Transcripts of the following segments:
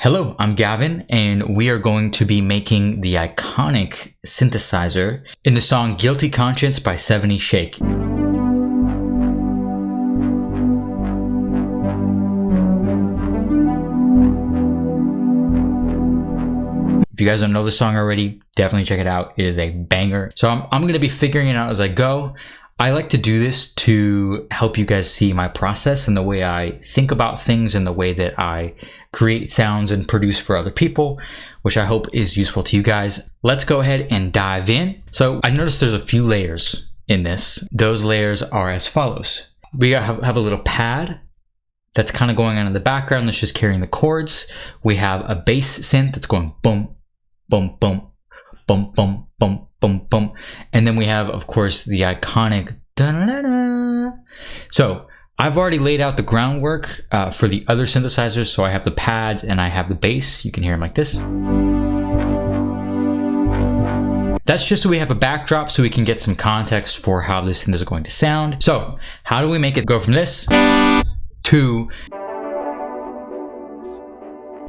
Hello, I'm Gavin, and we are going to be making the iconic synthesizer in the song Guilty Conscience by 70 Shake. If you guys don't know the song already, definitely check it out. It is a banger. So I'm going to be figuring it out as I go. I like to do this to help you guys see my process and the way I think about things and the way that I create sounds and produce for other people, which I hope is useful to you guys. Let's go ahead and dive in. So I noticed there's a few layers in this. Those layers are as follows. We have a little pad that's kind of going on in the background that's just carrying the chords. We have a bass synth that's going boom, boom, boom, boom, boom, boom, boom, boom. And then we have, of course, the iconic da-da-da-da. So I've already laid out the groundwork for the other synthesizers. So I have the pads and I have the bass. You can hear them like this. That's just so we have a backdrop so we can get some context for how this synth is going to sound. So how do we make it go from this to...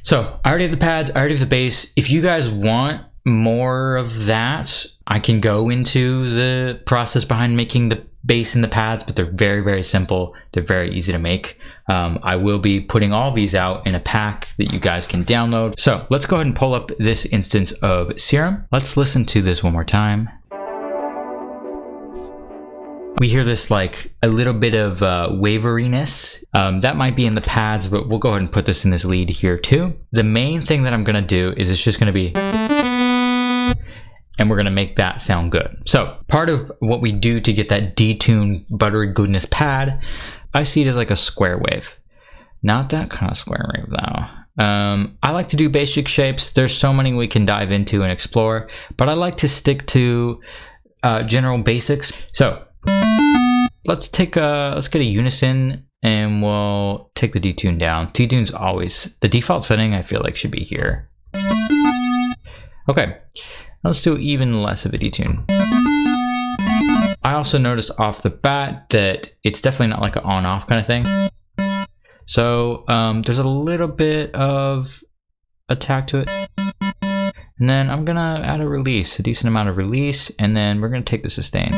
So I already have the pads, I already have the bass. If you guys want more of that, I can go into the process behind making the bass and the pads, but they're very, very simple. They're very easy to make. I will be putting all these out in a pack that you guys can download. So let's go ahead and pull up this instance of SERUM. Let's listen to this one more time. We hear this like a little bit of waveriness. That might be in the pads, but we'll go ahead and put this in this lead here too. The main thing that I'm gonna do is it's just gonna be, and we're gonna make that sound good. So part of what we do to get that detuned buttery goodness pad, I see it as like a square wave. Not that kind of square wave though. I like to do basic shapes. There's so many we can dive into and explore, but I like to stick to general basics. So let's get a unison and we'll take the detune down. Detune's always, the default setting I feel like should be here. Okay, let's do even less of a detune. I also noticed off the bat that it's definitely not like an on-off kind of thing. So there's a little bit of attack to it. And then I'm gonna add a release, a decent amount of release, and then we're gonna take the sustain.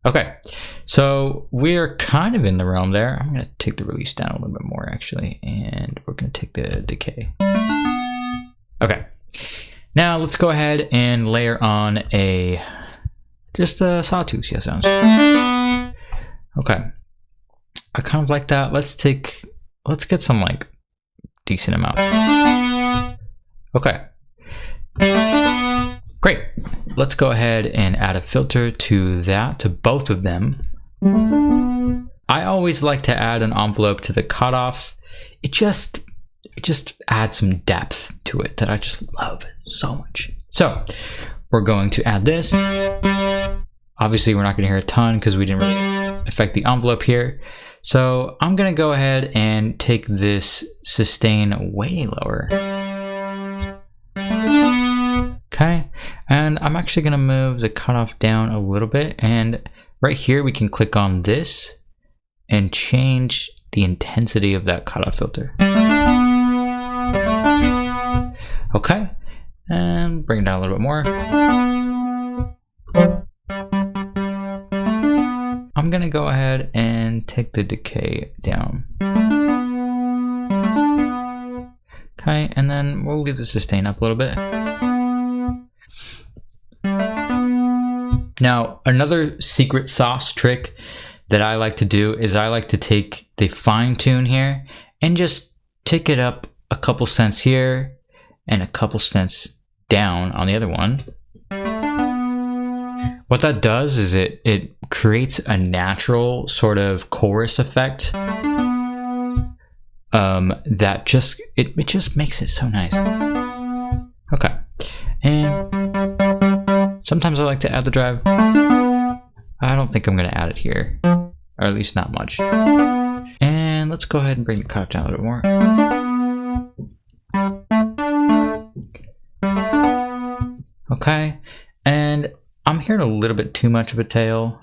Okay, so we're kind of in the realm there. I'm gonna take the release down a little bit more actually, and we're gonna take the decay. Okay, now let's go ahead and layer on just a sawtooth sounds. Okay, I kind of like that. Let's get some like decent amount. Okay. Great. Let's go ahead and add a filter to that, to both of them. I always like to add an envelope to the cutoff. It just adds some depth to it that I just love so much. So we're going to add this. Obviously we're not going to hear a ton because we didn't really affect the envelope here. So I'm going to go ahead and take this sustain way lower. Okay, and I'm actually gonna move the cutoff down a little bit, and right here we can click on this and change the intensity of that cutoff filter. Okay, and bring it down a little bit more. I'm gonna go ahead and take the decay down. Okay, and then we'll leave the sustain up a little bit. Now, another secret sauce trick that I like to do is I like to take the fine tune here and just tick it up a couple cents here and a couple cents down on the other one. What that does is it creates a natural sort of chorus effect that just makes it so nice. Okay, and sometimes I like to add the drive. I don't think I'm going to add it here, or at least not much. And let's go ahead and bring the cut down a little bit more. Okay, and I'm hearing a little bit too much of a tail.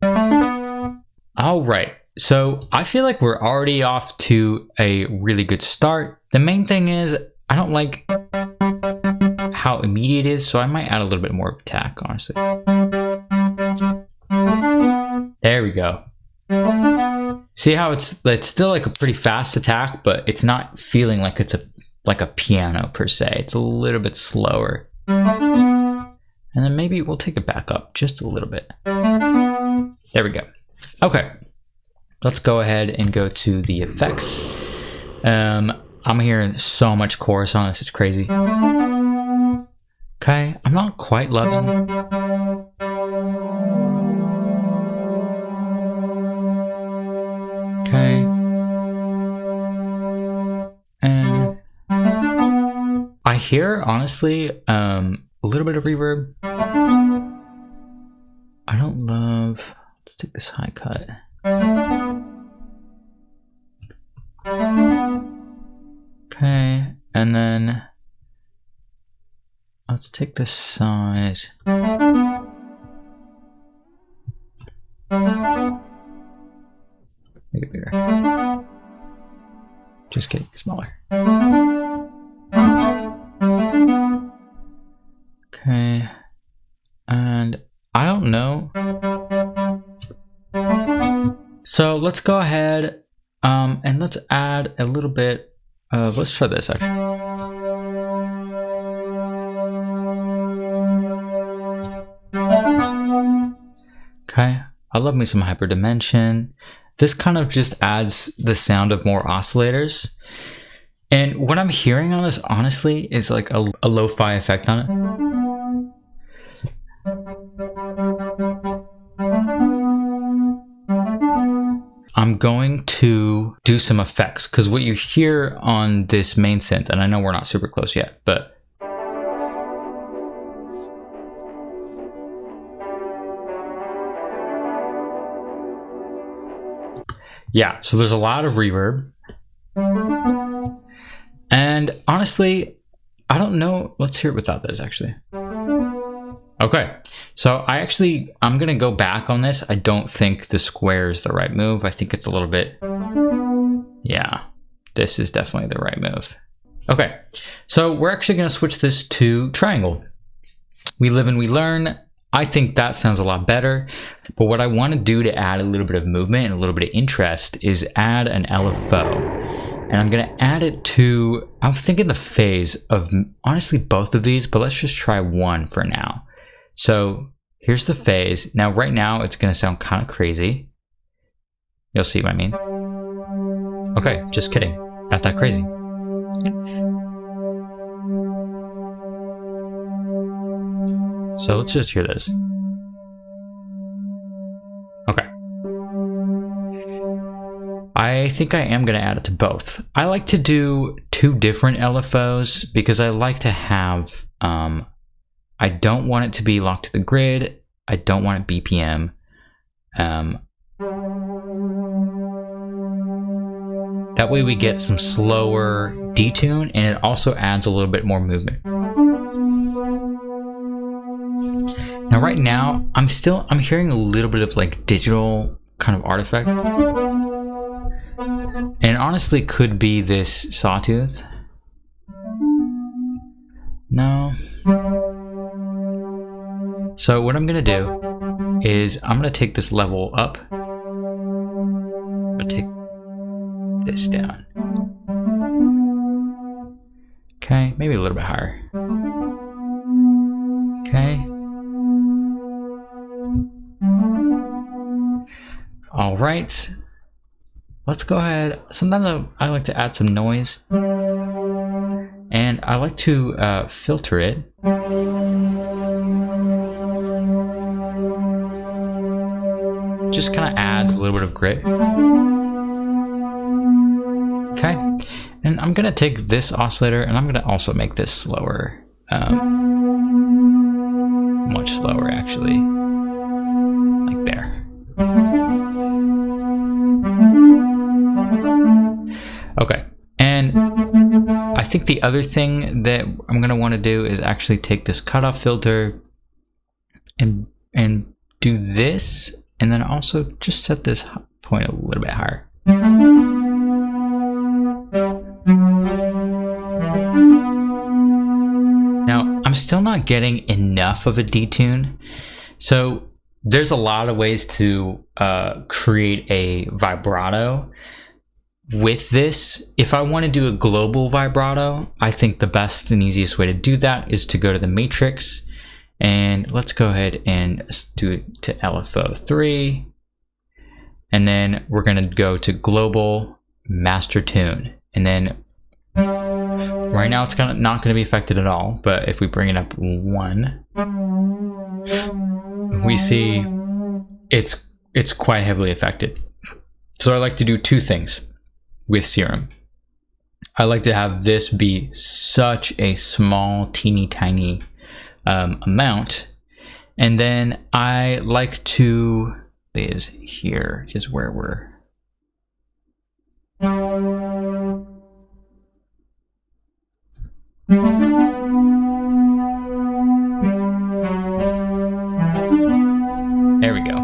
All right, so I feel like we're already off to a really good start. The main thing is I don't like how immediate it is, so I might add a little bit more attack, honestly. There we go. See how it's still like a pretty fast attack, but it's not feeling like it's like a piano per se. It's a little bit slower. And then maybe we'll take it back up just a little bit. There we go. Okay, let's go ahead and go to the effects. I'm hearing so much chorus on this, it's crazy. Okay, I'm not quite loving. Okay. And I hear, honestly, a little bit of reverb. I don't love. Let's take this high cut. Okay, and then let's take this size. Make it bigger. Just kidding, smaller. Okay, and I don't know. So let's go ahead and let's add a little bit of, let's try this actually. Okay, I love me some hyperdimension. This kind of just adds the sound of more oscillators. And what I'm hearing on this, honestly, is like a lo-fi effect on it. I'm going to do some effects, because what you hear on this main synth, and I know we're not super close yet, but yeah, so there's a lot of reverb. And honestly, I don't know. Let's hear it without this, actually. Okay, so I'm gonna go back on this. I don't think the square is the right move. I think it's a little bit, yeah, this is definitely the right move. Okay, so we're actually gonna switch this to triangle. We live and we learn. I think that sounds a lot better, but what I want to do to add a little bit of movement and a little bit of interest is add an LFO. And I'm going to add it to, I'm thinking the phase of honestly both of these, but let's just try one for now. So here's the phase. Now right now it's going to sound kind of crazy. You'll see what I mean. Okay, just kidding. Not that crazy. So let's just hear this. Okay. I think I am going to add it to both. I like to do two different LFOs because I like to have, I don't want it to be locked to the grid. I don't want it BPM. That way we get some slower detune and it also adds a little bit more movement. Now right now, I'm hearing a little bit of like digital kind of artifact. And it honestly could be this sawtooth. No. So what I'm gonna do is I'm gonna take this level up. I'm gonna take this down. Okay, maybe a little bit higher. Okay. All right. Let's go ahead. Sometimes I like to add some noise. And I like to filter it. Just kind of adds a little bit of grit. Okay. And I'm going to take this oscillator and I'm going to also make this slower. Much slower, actually. Like there. Okay. And I think the other thing that I'm going to want to do is actually take this cutoff filter and do this, and then also just set this point a little bit higher. Now, I'm still not getting enough of a detune. So there's a lot of ways to create a vibrato with this. If I want to do a global vibrato, I think the best and easiest way to do that is to go to the matrix, and let's go ahead and do it to LFO 3, and then we're going to go to global master tune, and then right now it's not going to be affected at all, but if we bring it up 1, we see it's quite heavily affected. So I like to do 2 things with SERUM. I like to have this be such a small, teeny tiny amount, and then I like to here is where we're there we go.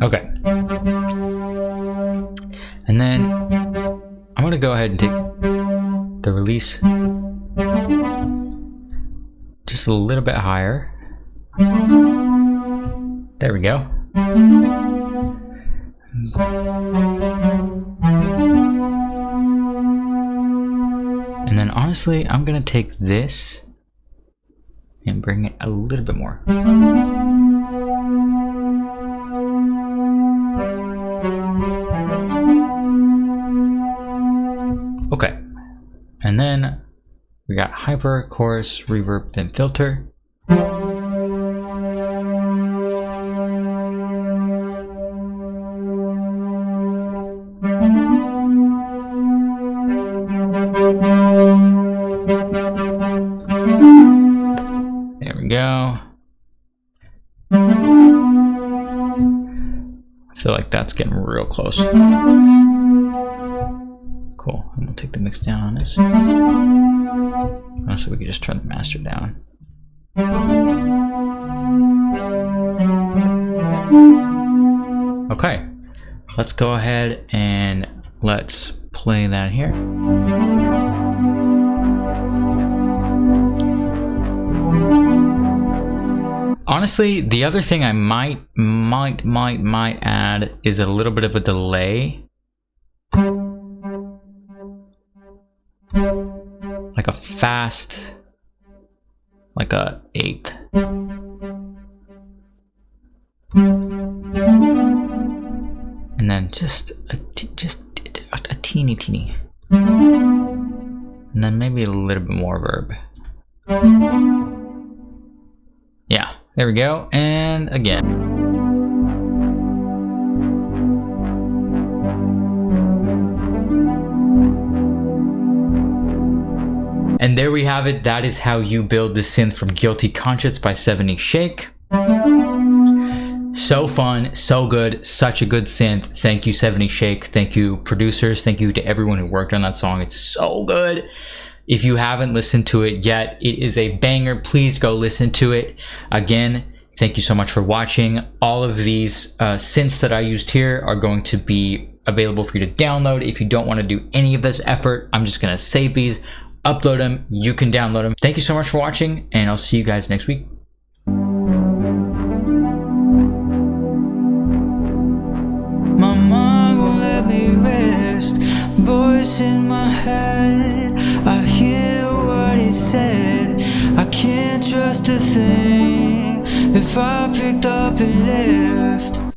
Okay. And then I'm going to go ahead and take the release just a little bit higher. There we go. And then honestly, I'm going to take this and bring it a little bit more. Okay, and then we got hyper, chorus, reverb, then filter. There we go. I feel like that's getting real close. Cool. I'm gonna take the mix down on this. Honestly, we could just turn the master down. Okay, let's go ahead and let's play that here. Honestly, the other thing I might add is a little bit of a delay. Like a fast, like a 8th. And then just a teeny. And then maybe a little bit more verb. Yeah, there we go. And again. And there we have it. That is how you build the synth from Guilty Conscience by 70 Shake. So fun, so good, such a good synth. Thank you, 70 Shake. Thank you, producers. Thank you to everyone who worked on that song. It's so good. If you haven't listened to it yet, it is a banger. Please go listen to it. Again, thank you so much for watching. All of these synths that I used here are going to be available for you to download. If you don't want to do any of this effort, I'm just going to save these, upload them, you can download them. Thank you so much for watching, and I'll see you guys next week. My mind won't let me rest. Voice in my head, I hear what it said. I can't trust a thing if I picked up and left.